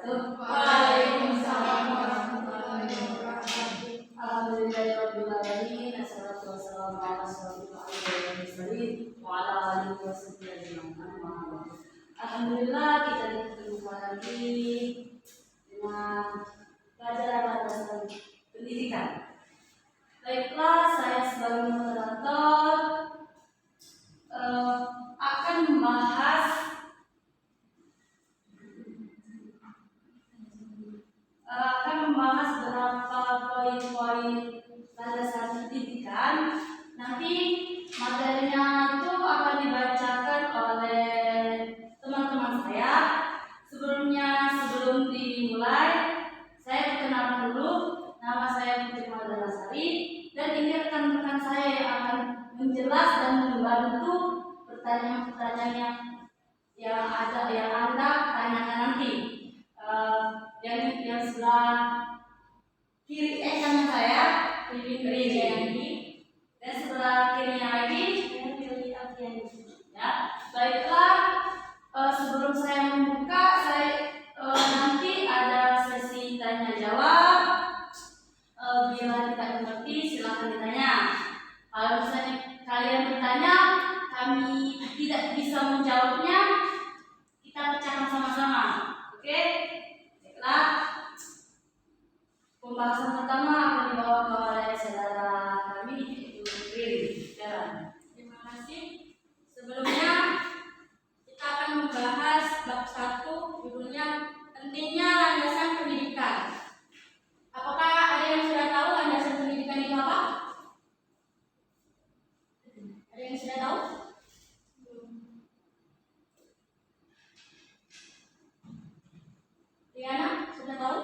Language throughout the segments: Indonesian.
wabarakatuh. Waalaikumsalam warahmatullahi wabarakatuh. Alhamdulillahirobbilalamin. Assalatu wassalamu ala asyrofil anbiya'i wal mursalin wa ala alihi wasahbihi ajma'in. Alhamdulillah kita dipertemukan lagi dengan pelajaran landasan pendidikan. Baiklah, saya sebagai moderator akan membahas beberapa poin-poin landasan pendidikan. Nanti materinya itu akan dibacakan oleh teman-teman saya. Sebelum dimulai, saya perkenalkan dulu. Nama saya Putri Madallasari, dan ini rekan-rekan saya yang akan menjelas dan membantu pertanyaan-pertanyaan yang Anda tanyakan nanti. Yang sebelah kiri kanan saya pilih Yanti, dan sebelah kirinya lagi pilih Afiani. Ya, baiklah. Sebelum saya membuka, nanti ada sesi tanya jawab. Bila tidak mengerti, silakan ditanya. Kalau misalnya kalian bertanya, kami tidak bisa menjawabnya, kita pecahkan sama-sama. Oke? Baiklah. Pembahasan pertama akan dibawa oleh saudara kami, yaitu Riri. Terima kasih. Sebelumnya kita akan membahas bab 1, judulnya pentingnya landasan pendidikan. Apakah ada yang sudah tahu landasan pendidikan itu apa? Ada yang sudah tahu? Diana, sudah tahu?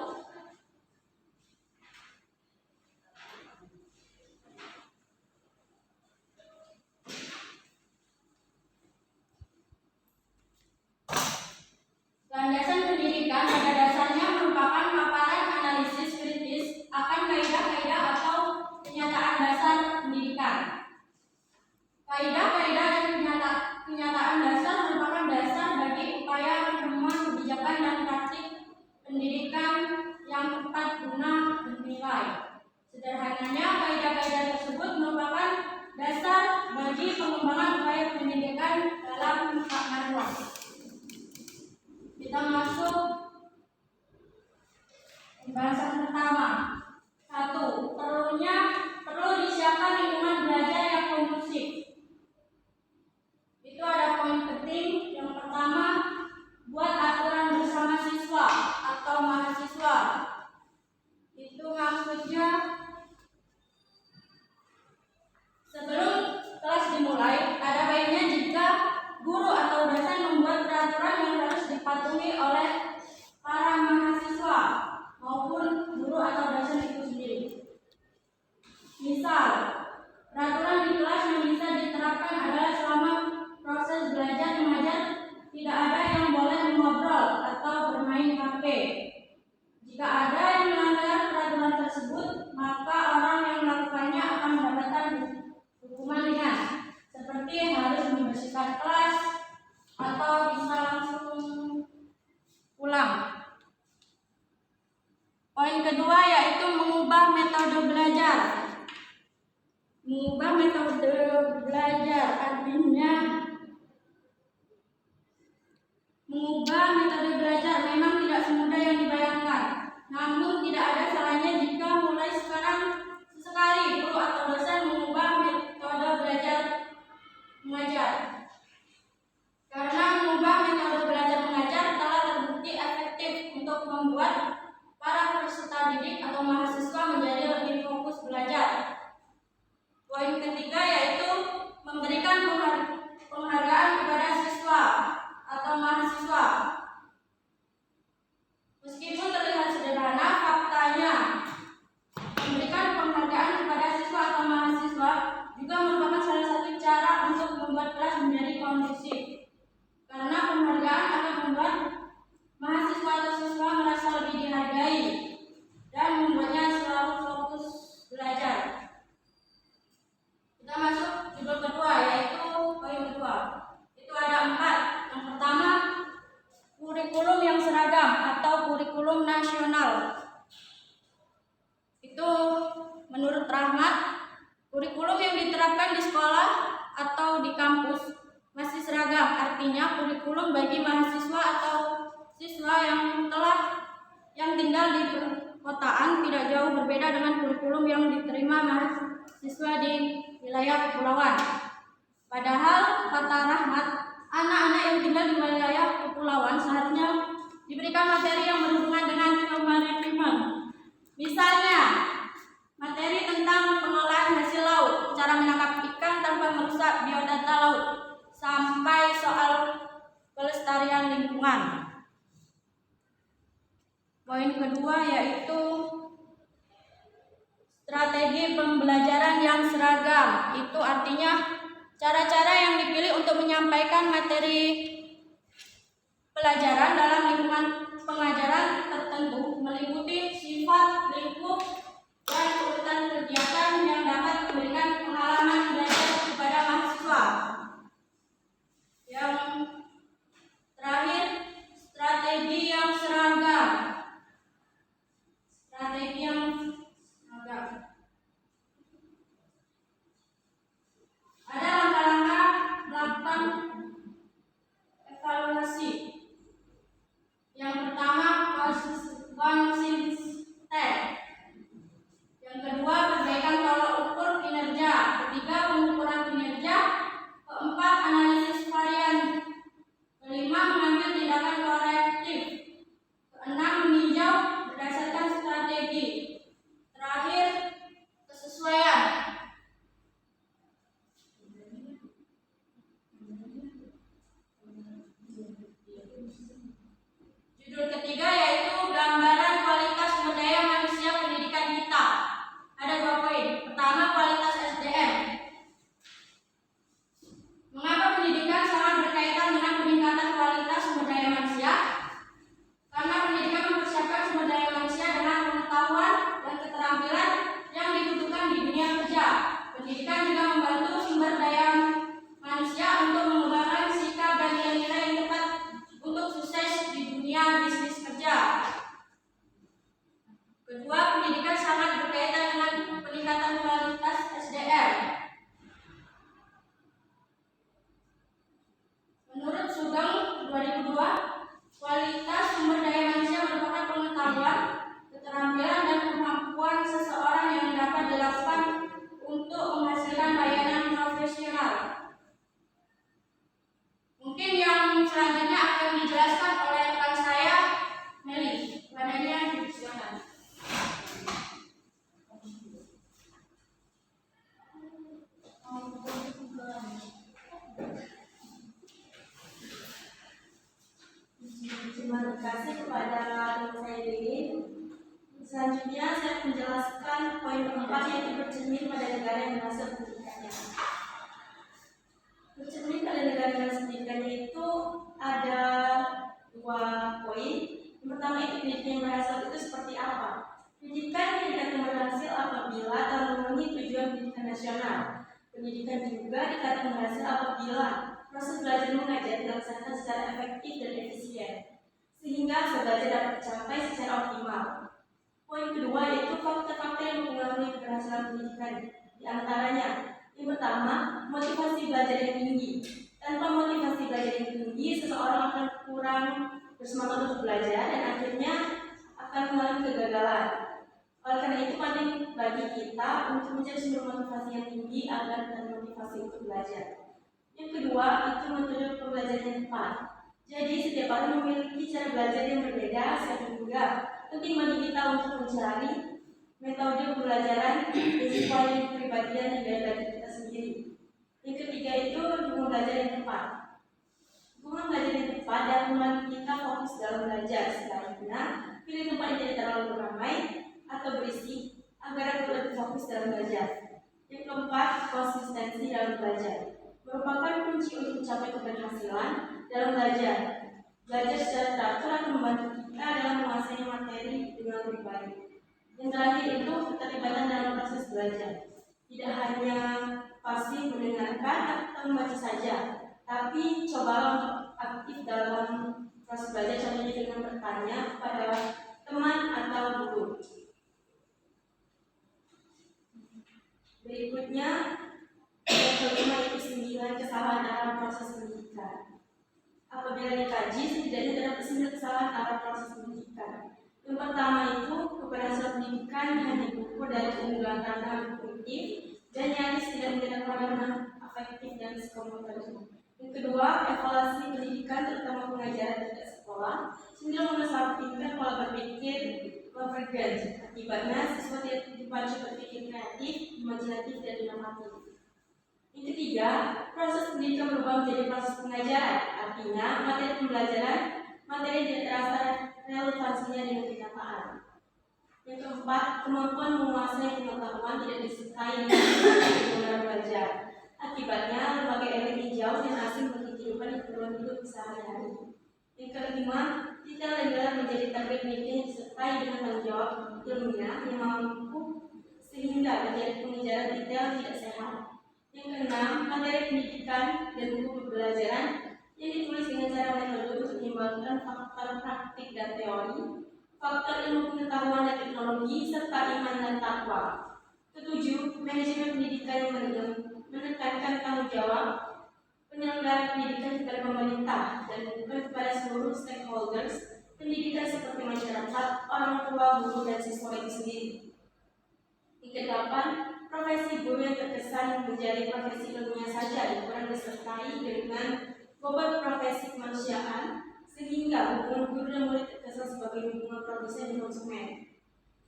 Landasan pendidikan pada dasarnya merupakan paparan analisis kritis akan kaidah-kaidah atau kenyataan dasar pendidikan. Kaidah-kaidah dan kenyataan dasar merupakan dasar bagi upaya penemuan kebijakan dan praktik pendidikan yang tepat guna bernilai. Sederhananya, kaidah-kaidah tersebut merupakan dasar bagi pengembangan upaya pendidikan dalam makna luas. Kita masuk pembahasan pertama. 1. Perlu disiapkan lingkungan belajar yang kondusif. Itu ada poin penting. Yang pertama, buat aturan bersama siswa atau mahasiswa. Itu maksudnya sebelum kelas dimulai, ada baiknya jika guru atau dosen membuat peraturan yang harus dipatuhi oleh para mahasiswa maupun guru atau dosen itu sendiri. Misal, peraturan di kelas yang bisa diterapkan adalah selama proses belajar mengajar tidak ada yang boleh mengobrol atau bermain HP. Jika ada yang melanggar peraturan tersebut, maka orang yang melakukannya akan mendapatkan hukuman ringan, seperti harus membersihkan kelas atau bisa langsung pulang. Poin kedua yaitu mengubah metode belajar. Mengubah metode belajar artinya mengubah metode belajar memang tidak semudah yang dibayangkan. Namun tidak ada salahnya jika mulai sesekali guru atau dosen mengubah metode belajar mengajar. Karena mengubah metode belajar mengajar telah terbukti efektif untuk membuat para peserta didik atau mahasiswa menjadi lebih fokus belajar. Poin ketiga yaitu memberikan penghargaan kepada siswa atau mahasiswa. Meskipun terlihat sederhana, faktanya memberikan penghargaan kepada siswa atau mahasiswa juga merupakan salah satu cara untuk membuat kelas menjadi kondusif. Karena penghargaan akan membuat mahasiswa atau siswa merasa lebih dihargai dan membuatnya selalu fokus belajar. Kita masuk judul kedua, yaitu poin kedua. Itu ada 4. Yang pertama, kurikulum yang seragam atau kurikulum kurikulum nasional. Itu menurut Rahmat, kurikulum yang diterapkan di sekolah atau di kampus masih seragam, artinya kurikulum bagi mahasiswa atau siswa yang tinggal di perkotaan tidak jauh berbeda dengan kurikulum yang diterima mahasiswa di wilayah kepulauan. Padahal, kata Rahmat, anak-anak yang tinggal di wilayah kepulauan seharusnya diberikan materi yang berhubungan dengan kemaritiman. Misalnya, materi tentang pengolahan hasil laut, cara menangkap ikan tanpa merusak biodata laut, sampai soal pelestarian lingkungan. Poin kedua yaitu strategi pembelajaran yang seragam. Itu artinya cara-cara yang dipilih untuk menyampaikan materi pelajaran dalam lingkungan pengajaran tertentu meliputi sifat, lingkup, dan urutan kegiatan yang dapat memberikan pengalaman belajar kepada mahasiswa. Yang terakhir, strategi yang seragam. Strategi yang seragam. Ada langkah-langkah melakukan evaluasi. Yang pertama, konsisten. Yang kedua, perbaikan tolak ukur kinerja. Ketiga, pengukuran kinerja. Keempat, analisis varian. Kelima, mengambil tindakan korektif. Keenam, meninjau berdasarkan strategi. Terakhir, kesesuaian. Judul ketiga yaitu gambaran kualitas sumber daya manusia pendidikan kita. Ada 2 poin. Pertama, kualitas SDM. Mengapa pendidikan sangat berkaitan dengan peningkatan kualitas sumber daya manusia? Karena pendidikan mempersiapkan sumber daya manusia dengan pengetahuan dan keterampilan yang dibutuhkan di dunia kerja. Pendidikan juga membantu sumber daya manusia untuk mengembangkan sikap dan nilai-nilai yang tepat untuk sukses di dunia bisnis kerja. Kedua, pendidikan sangat berkaitan dengan peningkatan kualitas SDM. Menurut Sugeng 2002, kualitas sumber daya manusia merupakan pengetahuan, keterampilan, dan kemampuan seseorang yang dapat dilakukan untuk menghasilkan layanan profesional. Mungkin yang selanjutnya akan dijelaskan oleh rekan saya, Meli. Padanya silakan. Terima kasih kepada Dr. saya Dini. Selanjutnya saya menjelaskan poin keempat yaitu bercermin pada negara yang berhasil pendidikannya. Bercermin pada negara yang berhasil pendidikannya itu ada 2 poin. Yang pertama itu pendidikan yang berhasil itu seperti apa? Pendidikan yang berhasil apabila telah memenuhi tujuan pendidikan nasional. Pendidikan juga dikatakan berhasil apabila proses belajar mengajar dilaksanakan secara efektif dan efisien, sehingga hasil belajar dapat tercapai secara optimal. Poin kedua yaitu faktor-faktor yang mempengaruhi keberhasilan pendidikan. Di antaranya, yang pertama, motivasi belajar yang tinggi. Tanpa motivasi belajar yang tinggi, seseorang akan kurang bersemangat untuk belajar dan akhirnya akan mengalami kegagalan. Oleh karena itu penting bagi kita untuk mencari sumber motivasi yang tinggi agar termotivasi untuk belajar. Yang kedua itu metode pembelajaran yang tepat. Jadi setiap orang memiliki cara belajar yang berbeda sehingga penting bagi kita untuk mencari metode pembelajaran sesuai kepribadian dan gaya belajar kita sendiri. Yang ketiga itu dukungan belajar yang tepat. Dukungan belajar yang tepat dapat membantu kita fokus dalam belajar. Sebaliknya, pilih tempat yang tidak terlalu ramai atau berisi agar kita lebih fokus dalam belajar. Yang keempat, konsistensi dalam belajar merupakan kunci untuk mencapai keberhasilan dalam belajar. Belajar secara teratur akan membantu kita dalam menguasai materi dengan lebih baik. Yang terakhir itu keterlibatan dalam proses belajar. Tidak hanya pasif mendengarkan atau membaca saja, tapi cobalah untuk aktif dalam proses belajar, contohnya dengan bertanya kepada teman atau guru. Berikutnya, yang kelima itu 9 kesalahan dalam proses pendidikan. Apabila dikaji, setidaknya terdapat 9 kesalahan dalam proses pendidikan. Yang pertama itu, keberhasilan pendidikan hanya berukur dari keunggulan tantangan kognitif dan nyaris tidak menjadi pengalaman afektif dan psikomotoris. Yang kedua, evaluasi pendidikan terutama pengajaran tidak sekolah cenderung mengesampingkan pola berpikir konvergen. Akibatnya, siswa tidak dipacu berpikir kreatif, imajinatif, dan inovatif. Yang ketiga, proses pendidikan berubah menjadi proses pengajaran. Artinya, materi pembelajaran, materi tidak terasa relevansinya dengan kenyataan. Yang keempat, kemampuan menguasai pengetahuan tidak disertai dengan belajar. Akibatnya, lembaga elit jauh dan asing bagi kehidupan dan keperluan hidup sehari-hari. Yang kelima, detail dan gelar menjadi target media yang disertai dengan tanggung jawab ilmiah yang mampu sehingga menjadi pengejaran detail tidak sehat. Yang keenam, materi pendidikan dan buku pembelajaran yang ditulis dengan cara metode untuk menyeimbangkan faktor praktik dan teori, faktor ilmu pengetahuan dan teknologi, serta iman dan takwa. Ketujuh, manajemen pendidikan yang menekankan tanggung jawab penyelenggara pendidikan kepada pemerintah dan bukan kepada seluruh stakeholders pendidikan seperti masyarakat, orang tua, guru, dan siswa itu sendiri. Yang kedelapan, profesi guru yang terkesan menjadi profesi ilmiah saja yang kurang disertai dengan bobot profesi kemanusiaan sehingga hubungan guru dan murid terkesan sebagai hubungan produsen dan konsumen.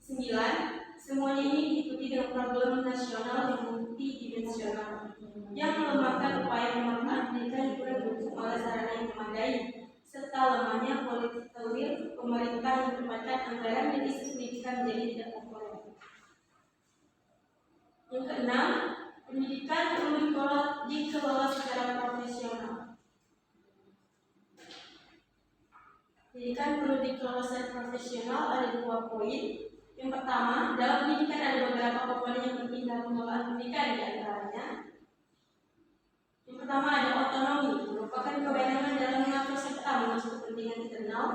9. Semuanya ini diikuti dengan problem nasional yang multidimensional yang melemahkan upaya pemerintah pendidikan yang kurang didukung oleh sarana yang memadai serta lemahnya political will pemerintah yang menempatkan anggaran dan isu pendidikan menjadi tidak populer. Yang keenam, pendidikan perlu dikelola secara profesional. Pendidikan perlu dikelola secara profesional ada 2 poin. Yang pertama, dalam pendidikan ada beberapa komponen yang penting dalam pengelolaan pendidikan di antaranya. Yang pertama ada otonomi, merupakan kewenangan dalam mengatur serta mengurus kepentingan internal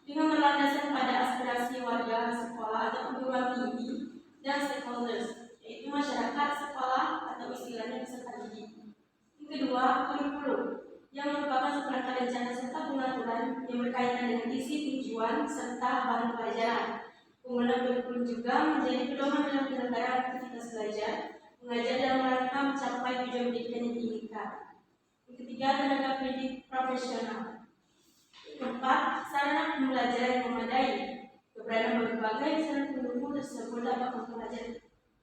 dengan berlandaskan pada aspirasi warga sekolah atau perguruan tinggi dan stakeholders, yaitu masyarakat, sekolah, atau istilahnya peserta didik. Yang kedua, kurikulum, yang merupakan seperangkat rencana serta pengaturan yang berkaitan dengan isi, tujuan, serta bahan pelajaran. Penggunaan kurikulum juga menjadi pedoman dalam penyelenggaraan aktivitas belajar, mengajar dalam rangka mencapai tujuan pendidikan yang diinginkan. Yang ketiga, tenaga pendidik profesional. Yang keempat, sarana pembelajaran yang memadai. Keberadaan berbagai sarana pendukung tersebut dapat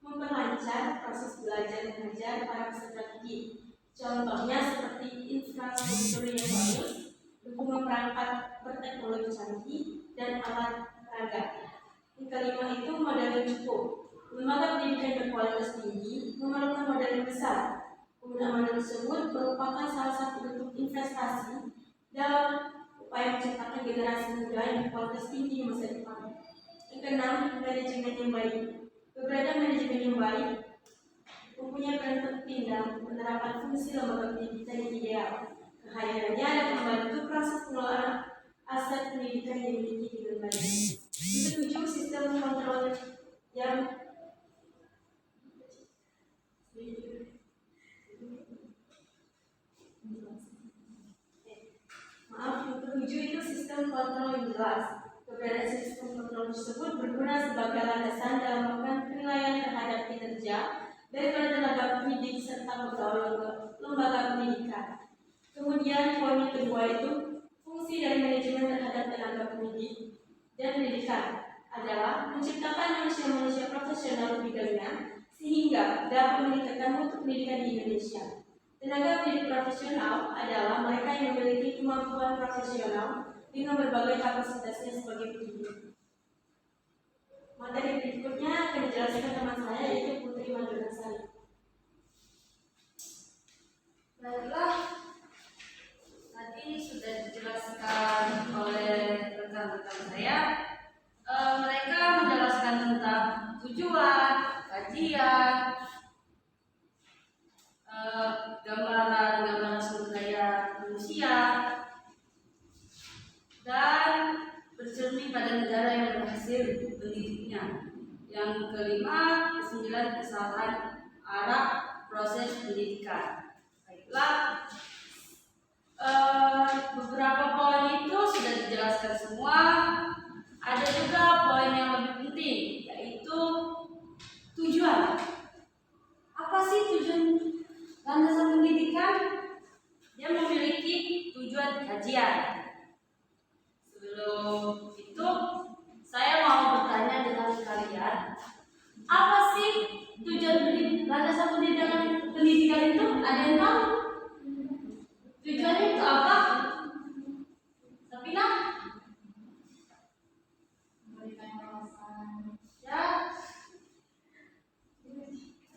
memperlancar proses belajar dan mengajar para peserta didik. Contohnya seperti infrastruktur yang bagus, dukungan perangkat berteknologi canggih, dan alat peraga. Yang kelima itu modal yang cukup. Lembaga pendidikan berkualitas tinggi memerlukan modal yang besar. Penggunaan modal tersebut merupakan salah satu bentuk investasi dalam upaya menciptakan generasi muda yang berkualitas tinggi di masa depan. Yang keenam, manajemen yang baik. Keberadaan manajemen yang baik mempunyai peran penting dalam penerapan fungsi lembaga pendidikan yang ideal. Kehadirannya dapat membantu proses pengelolaan aset pendidikan yang dimiliki dengan baik. Yang ketujuh, sistem kontrol yang yang ketujuh itu sistem kontrol yang jelas. Keberadaan sistem kontrol tersebut berguna sebagai landasan dalam melakukan penilaian terhadap kinerja daripada tenaga pendidik serta pegawai lembaga pendidikan. Kemudian poin yang kedua itu fungsi dari manajemen terhadap tenaga pendidik dan pendidikan adalah menciptakan manusia-manusia profesional di bidangnya sehingga dapat meningkatkan mutu pendidikan di Indonesia. Tenaga pendidik profesional adalah mereka yang memiliki kemampuan profesional dengan berbagai kapasitasnya sebagai pendidik. Materi berikutnya akan dijelaskan teman saya yaitu Putri Mandulasari. Baiklah, tadi sudah dijelaskan oleh rekan-rekan saya. Mereka menjelaskan tentang tujuan, kajian, gambaran sumber daya manusia, dan bercermin pada negara yang berhasil Baiklah, beberapa poin itu sudah dijelaskan semua. Ada juga poin yang lebih penting, yaitu tujuan. Apa sih tujuan landasan pendidikan? Dia memiliki tujuan kajian. Sebelum itu, saya mau bertanya dengan kalian, apa sih tujuan landasan pendidikan itu? Ada yang tahu? Tujuannya itu apa? Sapina? Memberikan wawasan. Ya.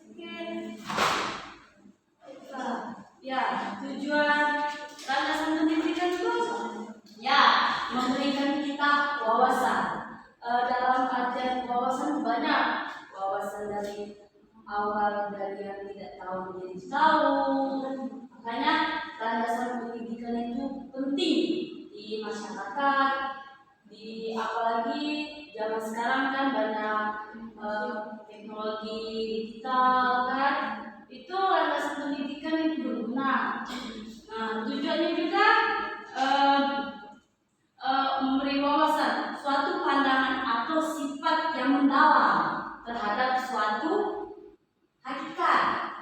Oke. Ya, tujuan landasan pendidikan itu apa? Ya, memberikan kita wawasan. Dalam artian wawasan banyak. Wawasan dari awal dari yang tidak tahu menjadi tahu. Makanya landasan pendidikan itu penting di masyarakat, di apalagi zaman sekarang kan banyak teknologi digital kan, itu landasan pendidikan itu berguna. Nah, tujuannya juga memberi wawasan, suatu pandangan atau sifat yang mendalam terhadap suatu hakikat.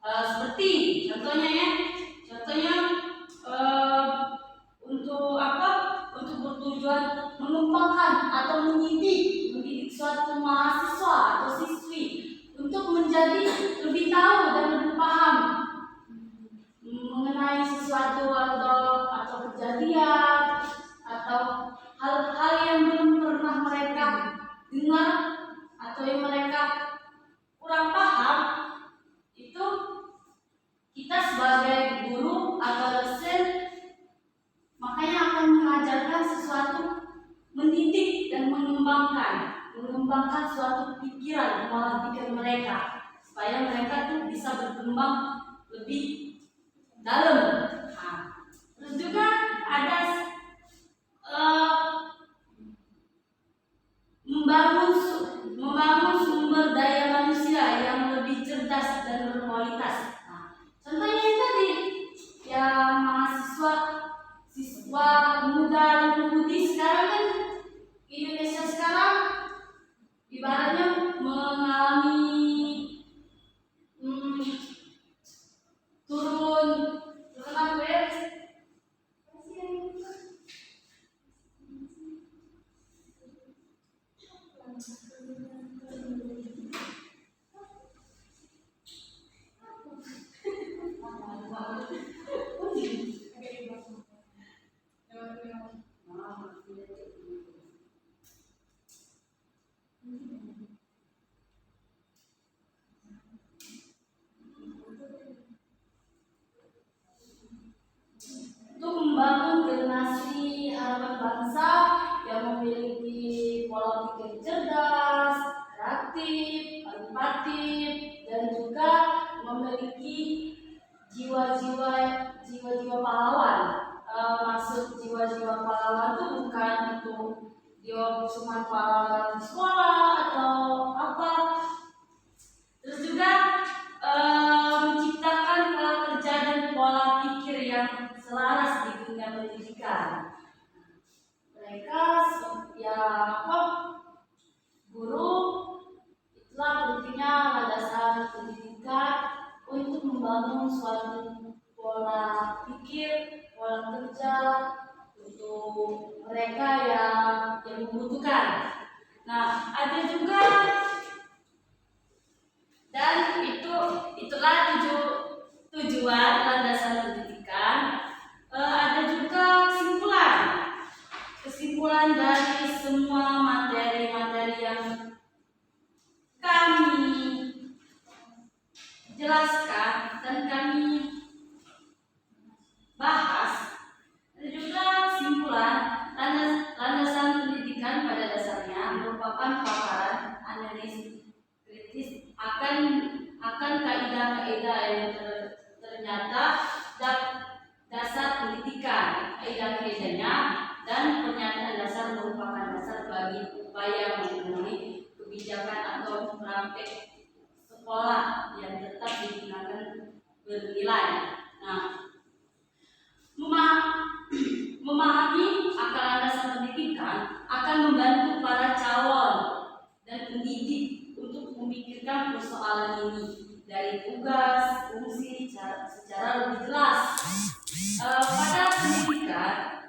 Seperti contohnya untuk apa? Untuk bertujuan mengembangkan atau mendidik suatu mahasiswa atau siswi untuk menjadi lebih tahu dan lebih paham mengenai sesuatu atau kejadian atau hal-hal yang belum pernah mereka dengar atau yang mereka kurang paham. Itu kita sebagai guru atau dosen makanya akan mengajarkan sesuatu, mendidik dan mengembangkan suatu pikiran, pola pikir mereka supaya mereka tuh bisa berkembang lebih dalam. Nah, terus juga ada membangun sumber daya manusia yang lebih cerdas dan berkualitas. Nah, contohnya yang tadi, ya mahasiswa, siswa, pemuda dan pemudi sekarang kan Indonesia sekarang ibaratnya mengalami turun apa ya? Untuk membangun generasi harapan bangsa yang memiliki pola pikir cerdas, kreatif, empati, dan juga memiliki jiwa-jiwa pahlawan. Maksud jiwa-jiwa pahlawan itu bukan untuk dia cuma pahlawan di sekolah atau apa. Terus juga menciptakan pola kerja dan pola pikir yang selaras di dunia pendidikan. Mereka ya guru, itulah pentingnya landasan pendidikan untuk membangun suatu pola pikir, pola kerja untuk mereka yang membutuhkan. Nah, ada juga dan itulah tujuan landasan pendidikan. Ada juga kesimpulan dari semua materi-materi yang kami jelaskan dan kami bahas. Ada juga kesimpulan landasan pendidikan pada dasarnya merupakan paparan analisis kritis akan kaidah-kaidah yang ternyata bernilai. Nah, memahami akan landasan pendidikan akan membantu para calon dan pendidik untuk memikirkan persoalan ini dari tugas, fungsi secara lebih jelas.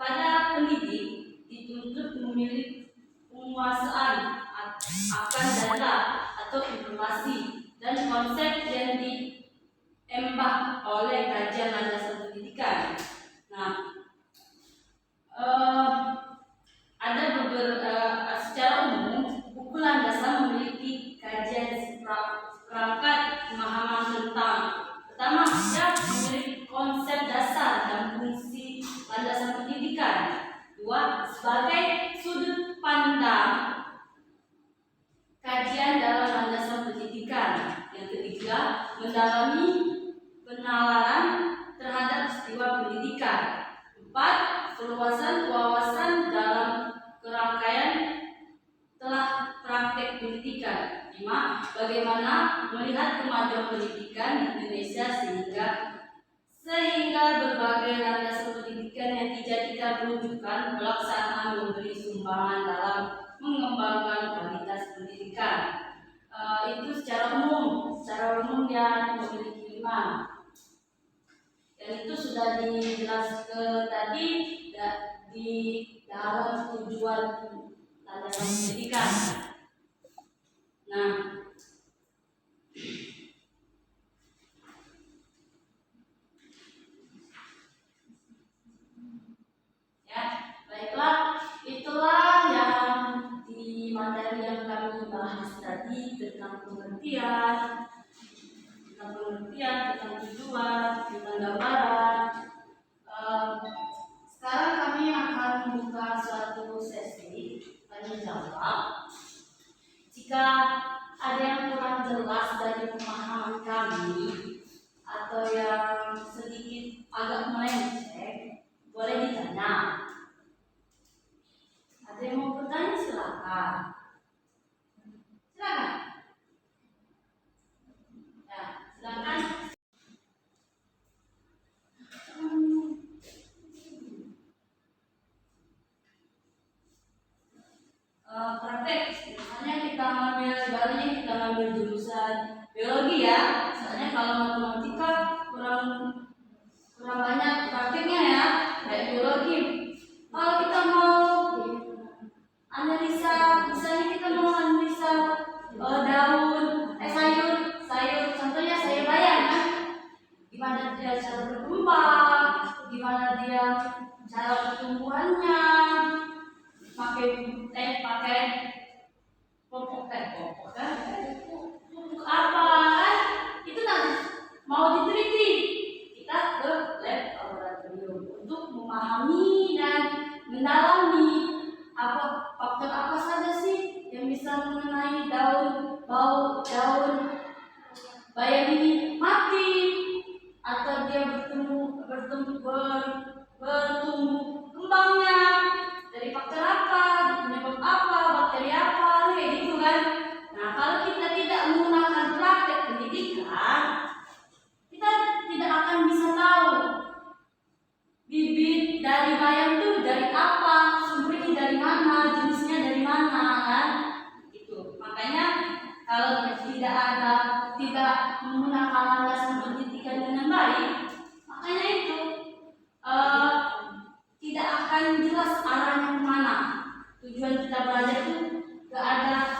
Pada pendidik dituntut memiliki penguasaan akan data atau informasi dan konsep yang diemban oleh kajian landasan pendidikan. Nah, ada secara umum buku landasan memiliki kajian perangkat pemahaman tentang pertama dia memiliki konsep dasar dan fungsi landasan pendidikan. Dua, sebagai sudut pandang kajian dalam landasan pendidikan. Yang ketiga, mendalami penalaran terhadap peristiwa pendidikan. Empat, perluasan wawasan dalam kerangkaian telah praktek pendidikan. Lima, bagaimana melihat kemajuan pendidikan di Indonesia sehingga berbagai landasan pendidikan yang dijadikan rujukan pelaksanaan memberi sumbangan dalam mengembangkan kualitas pendidikan. Itu secara umum yang memiliki 5. Dan itu sudah dijelaskan tadi di dalam tujuan landasan pendidikan. Nah, ya, baiklah, itulah yang di materi yang kami bahas tadi tentang pengertian, tentang tujuan, tentang gambaran. Sekarang kami akan membuka suatu sesi tanya jawab. Jika ada yang kurang jelas dari pemahaman kami atau yang sedikit agak melenceng, boleh ditanya. Ada yang mau bertanya, silakan. Silakan. Ya, silakan. Praktek, misalnya kita ngambil jurusan biologi ya. Misalnya kalau matematika kurang banyak prakteknya ya, kayak biologi. Kalau kita mau analisa, misalnya kita mau analisa daun, sayur, contohnya sayur bayam kan, gimana dia cara berkembang, gimana dia cara pertumbuhannya, pakai pupuk apa kan, itu nanti mau diteliti kita ke lab laboratorium untuk memahami dan mendalami faktor apa saja sih yang bisa mengenai daun bayam ini mati atau dia bertumbuh kembangnya dari faktor apa, penyebab apa, bakteri apa, kayak gitu kan. Nah, kalau kita tidak menggunakan praktek pendidikan, kita tidak akan bisa tahu bibit dari bayam itu dari apa, sumbernya dari mana, jenisnya dari mana kan. Itu makanya kalau tidak menggunakan landasan pendidikan dengan baik, makanya itu tidak akan jelas arahnya kemana. Tujuan kita belajar itu gak ada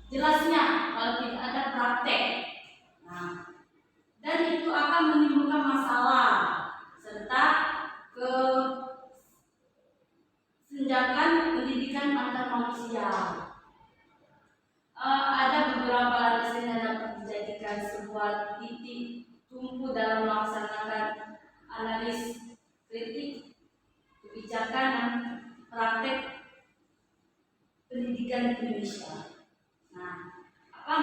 jelasnya kalau tidak ada praktek. Nah, dan itu akan menimbulkan masalah serta kesenjangan pendidikan antar manusia. Ada beberapa landasan yang dapat dijadikan sebuah titik tumpu dalam melaksanakan analis kritik kebijakan dan praktek pendidikan di Indonesia. Nah, apa?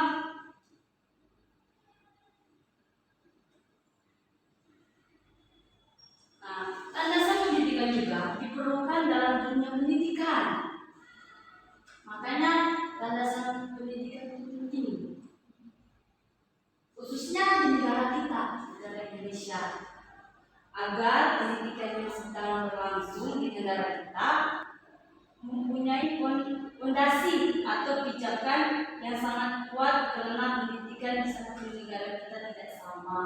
Nah, landasan pendidikan juga diperlukan dalam dunia pendidikan. Makanya landasan pendidikan itu penting, khususnya di negara kita, negara Indonesia. agar pendidikan yang sedang berlangsung di negara kita mempunyai fondasi atau pijakan yang sangat kuat, karena pendidikan di satu negara kita tidak sama.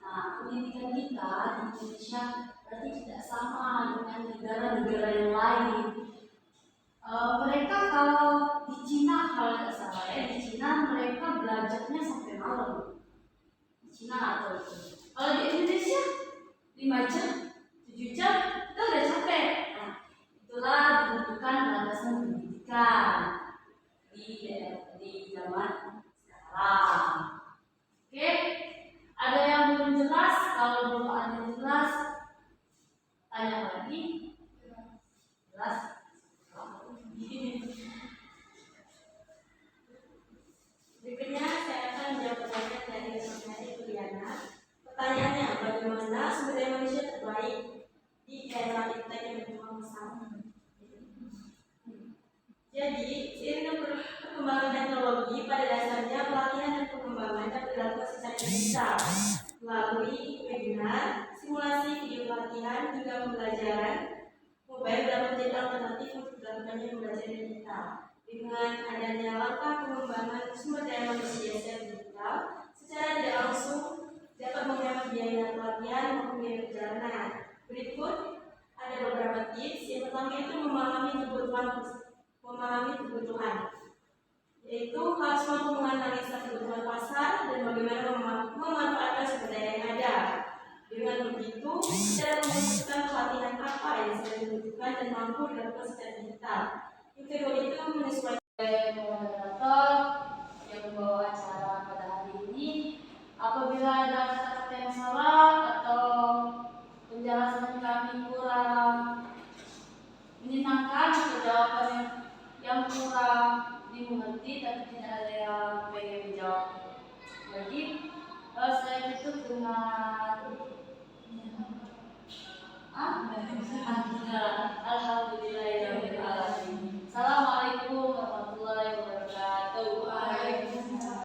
Nah, pendidikan kita di Indonesia berarti tidak sama dengan negara-negara yang lain. Mereka kalau di Cina, kalau tidak salah ya, di Cina mereka belajarnya sampai malam. Di Cina atau itu. Kalau di Indonesia 5 jam, 7 jam, kita udah capek. Nah, itulah dibutuhkan landasan pendidikan di zaman sekarang. Oke, ada yang belum jelas? Kalau belum ada yang jelas, tanya lagi. Jelas? Berikutnya saya akan menjawab pertanyaan dari Rosemary Juliana. Pertanyaannya, bagaimana sumber daya manusia terbaik di era kita yang berkembang pesat? Jadi, seiring perkembangan teknologi, pada dasarnya pelatihan dan pengembangan dapat dilakukan secara digital melalui webinar, simulasi video pelatihan, hingga pembelajaran mobile dapat menjadi alternatif untuk dilakukannya pembelajaran digital. Dengan adanya langkah pengembangan sumber daya manusia secara digital, secara tidak langsung dapat menghemat biaya pelatihan maupun biaya perjalanan. Berikut ada beberapa tips. Yang pertama itu memahami kebutuhan, yaitu harus mampu menganalisa kebutuhan pasar dan bagaimana memanfaatkan sumber daya yang ada. Dengan begitu, cara memutuskan pelatihan apa yang sedang dibutuhkan dan mampu dilakukan secara digital. Yang kedua itu menyesuaikan Moderator yang membawa acara pada hari ini. Apabila ada kata-kata yang salah atau penjelasan kami kurang menyenangkan atau jawaban yang kurang dimengerti tapi tidak ada yang pengen menjawab lagi, saya tutup dengan